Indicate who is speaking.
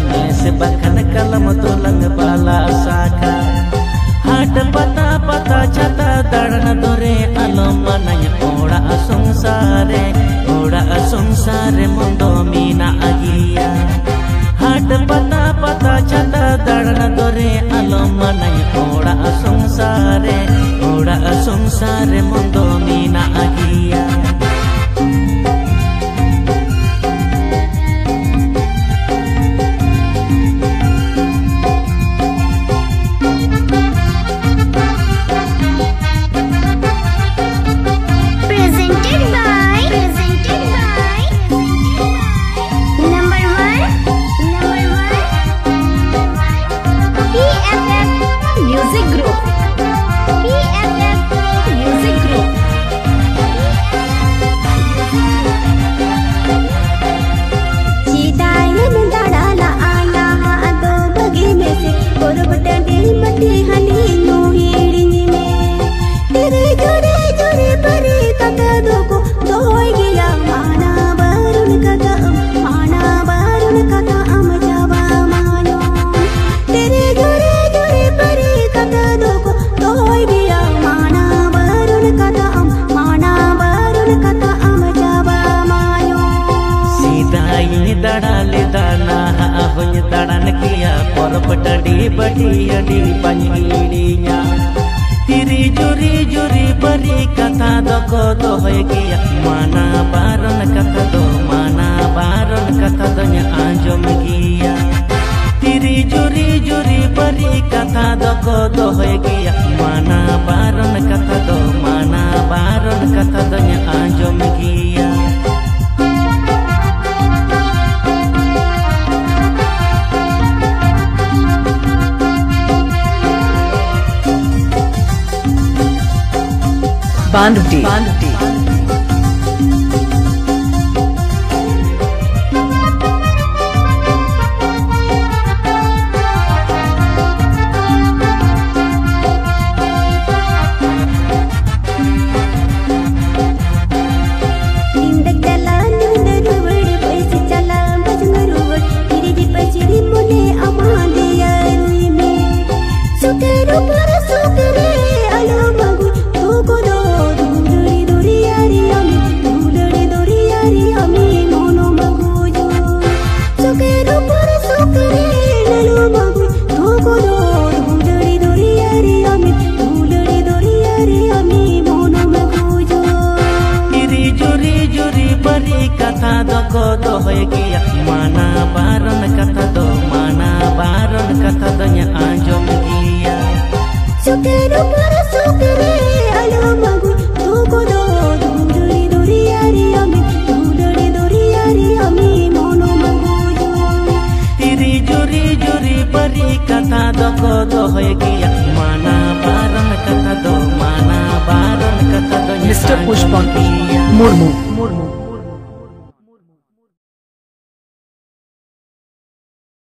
Speaker 1: ne sebakan kalam tulang bala saka hat pata pata chata daran dore alom mananya ora asungsare mondo mina agia hat pata pata chata daran dore alom mananya ora asungsare mondo mina agia. Daran kia porop tadi badi adi panjilinya tiri juri beri kata doko dohoi kia mana baron kata donya anjom kia tiri juri beri kata doko dohoi kia mana baron kata donya anjom kia.
Speaker 2: Banduti. Kata doko dohoi kia mana baron kata donya anjom kia
Speaker 3: sukero para sukere alamagu doko duri ari ami mono maguju
Speaker 1: tiri juri beri kata doko dohoi kia mana baron kata donya
Speaker 2: Mr. Pushpan Murmu.